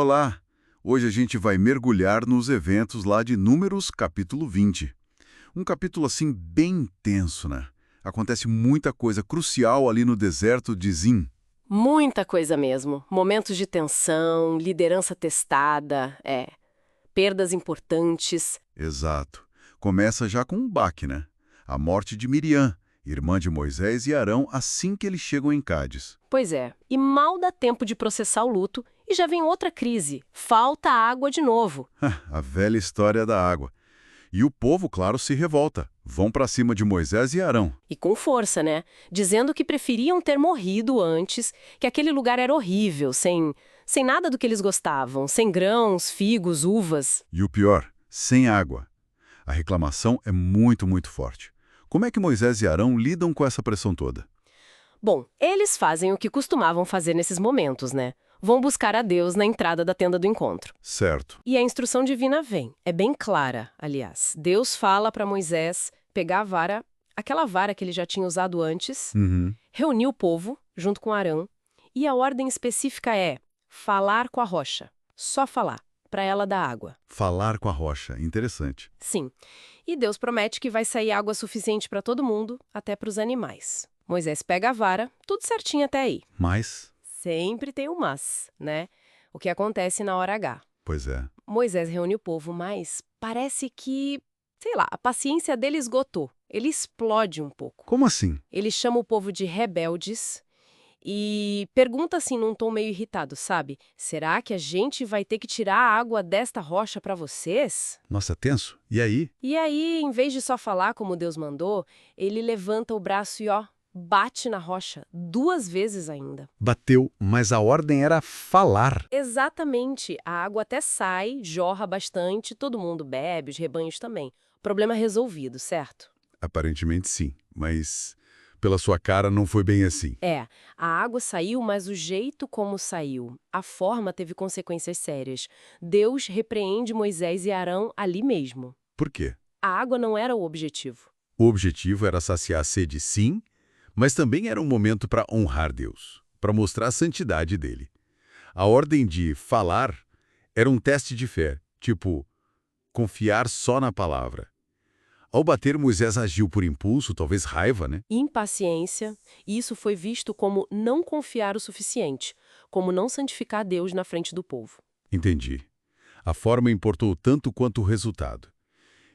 Olá! Hoje a gente vai mergulhar nos eventos lá de Números, capítulo 20. Um capítulo assim bem intenso, né? Acontece muita coisa crucial ali no deserto de Zin. Muita coisa mesmo. Momentos de tensão, liderança testada, perdas importantes. Exato. Começa já com um baque, né? A morte de Miriam, irmã de Moisés e Arão, assim que eles chegam em Cádiz. Pois é, e mal dá tempo de processar o luto e já vem outra crise. Falta água de novo. A velha história da água. E o povo, claro, se revolta. Vão para cima de Moisés e Arão. E com força, né? Dizendo que preferiam ter morrido antes, que aquele lugar era horrível, sem nada do que eles gostavam, sem grãos, figos, uvas. E o pior, sem água. A reclamação é muito, muito forte. Como é que Moisés e Arão lidam com essa pressão toda? Bom, eles fazem o que costumavam fazer nesses momentos, né? Vão buscar a Deus na entrada da tenda do encontro. Certo. E a instrução divina vem. É bem clara, aliás. Deus fala para Moisés pegar a vara, aquela vara que ele já tinha usado antes, reunir o povo, junto com Arão, e a ordem específica é falar com a rocha. Só falar, para ela dar água. Falar com a rocha. Interessante. Sim. E Deus promete que vai sair água suficiente para todo mundo, até para os animais. Moisés pega a vara, tudo certinho até aí. Mas, Sempre tem um mas, né? O que acontece na hora H. pois é. Moisés reúne o povo, mas parece que, sei lá, a paciência dele esgotou. Ele explode um pouco. Como assim? Ele chama o povo de rebeldes e pergunta assim num tom meio irritado, sabe? Será que a gente vai ter que tirar a água desta rocha para vocês? Nossa, tenso. E aí? E aí, em vez de só falar como Deus mandou, ele levanta o braço e, bate na rocha 2 vezes ainda. Bateu, mas a ordem era falar. Exatamente. A água até sai, jorra bastante, todo mundo bebe, os rebanhos também. Problema resolvido, certo? Aparentemente sim, mas pela sua cara não foi bem assim. A água saiu, mas o jeito como saiu, a forma teve consequências sérias. Deus repreende Moisés e Arão ali mesmo. Por quê? A água não era o objetivo. O objetivo era saciar a sede, sim, mas também era um momento para honrar Deus, para mostrar a santidade dele. A ordem de falar era um teste de fé, tipo, confiar só na palavra. Ao bater, Moisés agiu por impulso, talvez raiva, né? Impaciência, isso foi visto como não confiar o suficiente, como não santificar Deus na frente do povo. Entendi. A forma importou tanto quanto o resultado.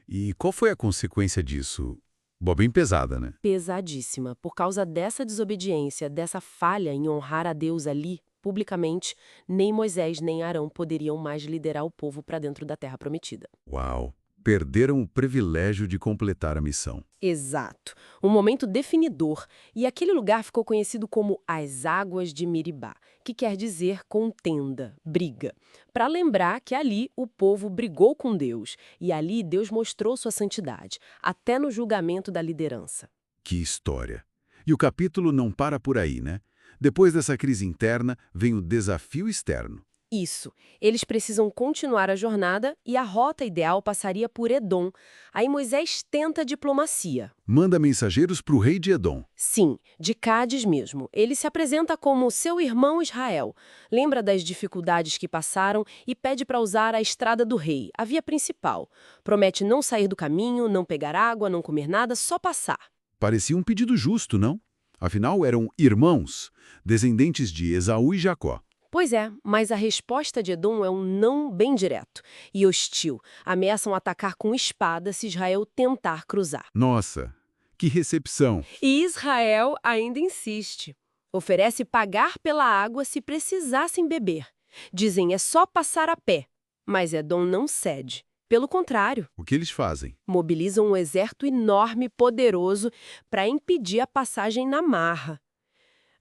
E qual foi a consequência disso? Bom, bem pesada, né? Pesadíssima. Por causa dessa desobediência, dessa falha em honrar a Deus ali, publicamente, nem Moisés nem Arão poderiam mais liderar o povo para dentro da Terra Prometida. Uau! Perderam o privilégio de completar a missão. Exato. Um momento definidor. E aquele lugar ficou conhecido como as Águas de Meribá, que quer dizer contenda, briga. Para lembrar que ali o povo brigou com Deus. E ali Deus mostrou sua santidade, até no julgamento da liderança. Que história! E o capítulo não para por aí, né? Depois dessa crise interna, vem o desafio externo. Isso. Eles precisam continuar a jornada e a rota ideal passaria por Edom. Aí Moisés tenta a diplomacia. Manda mensageiros para o rei de Edom. Sim, de Cádiz mesmo. Ele se apresenta como seu irmão Israel. Lembra das dificuldades que passaram e pede para usar a estrada do rei, a via principal. Promete não sair do caminho, não pegar água, não comer nada, só passar. Parecia um pedido justo, não? Afinal, eram irmãos, descendentes de Esaú e Jacó. Pois é, mas a resposta de Edom é um não bem direto e hostil. Ameaçam atacar com espada se Israel tentar cruzar. Nossa, que recepção! E Israel ainda insiste. Oferece pagar pela água se precisassem beber. Dizem é só passar a pé. Mas Edom não cede. Pelo contrário, O que eles fazem? mobilizam um exército enorme e poderoso para impedir a passagem na marra.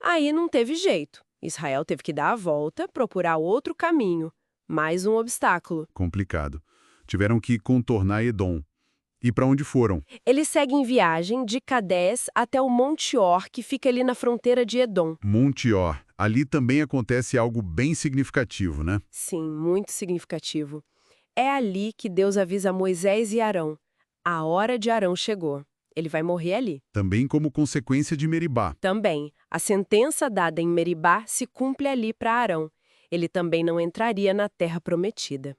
Aí não teve jeito. Israel teve que dar a volta, procurar outro caminho. Mais um obstáculo. Complicado. Tiveram que contornar Edom. E para onde foram? Eles seguem viagem de Cadés até o Monte Or, que fica ali na fronteira de Edom. Monte Or. Ali também acontece algo bem significativo, né? Sim, muito significativo. É ali que Deus avisa Moisés e Arão. A hora de Arão chegou. Ele vai morrer ali. Também como consequência de Meribá. Também, a sentença dada em Meribá se cumpre ali para Arão. ele também não entraria na terra prometida.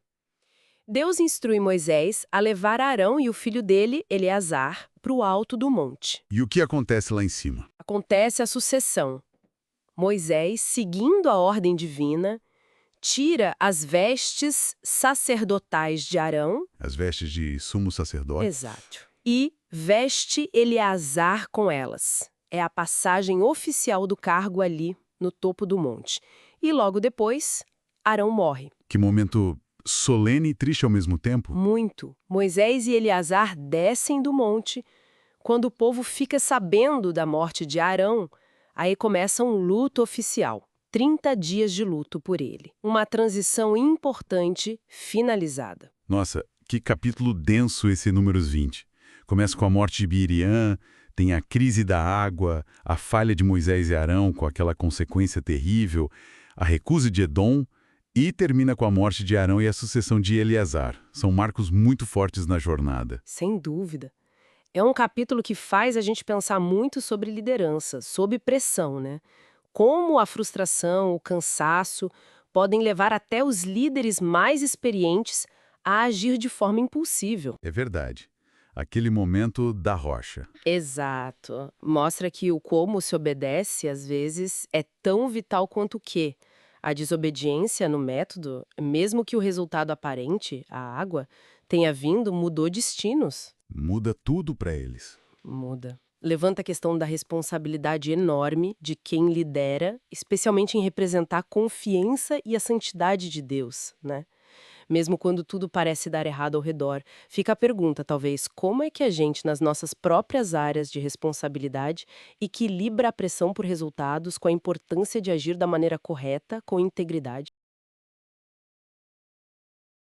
Deus instrui Moisés a levar Arão e o filho dele, Eleazar, para o alto do monte. E o que acontece lá em cima? Acontece a sucessão. Moisés, seguindo a ordem divina, tira as vestes sacerdotais de Arão. As vestes de sumo sacerdote? Exato. E veste Eleazar com elas. É a passagem oficial do cargo ali, no topo do monte. E logo depois, Arão morre. Que momento solene e triste ao mesmo tempo? Muito. Moisés e Eleazar descem do monte. Quando o povo fica sabendo da morte de Arão, aí começa um luto oficial. 30 dias de luto por ele. Uma transição importante, finalizada. Nossa, que capítulo denso esse Números 20. Começa com a morte de Miriam, tem a crise da água, a falha de Moisés e Arão com aquela consequência terrível, a recusa de Edom, e termina com a morte de Arão e a sucessão de Eleazar. São marcos muito fortes na jornada. Sem dúvida. É um capítulo que faz a gente pensar muito sobre liderança, sob pressão, né? Como a frustração, o cansaço podem levar até os líderes mais experientes a agir de forma impulsível. É verdade. Aquele momento da rocha. Exato. Mostra que o como se obedece, às vezes, é tão vital quanto o que. A desobediência no método, mesmo que o resultado aparente, a água, tenha vindo, mudou destinos. Muda tudo para eles. Muda. Levanta a questão da responsabilidade enorme de quem lidera, especialmente em representar a confiança e a santidade de Deus, né? Mesmo quando tudo parece dar errado ao redor, fica a pergunta, talvez, como é que a gente, nas nossas próprias áreas de responsabilidade, equilibra a pressão por resultados com a importância de agir da maneira correta, com integridade?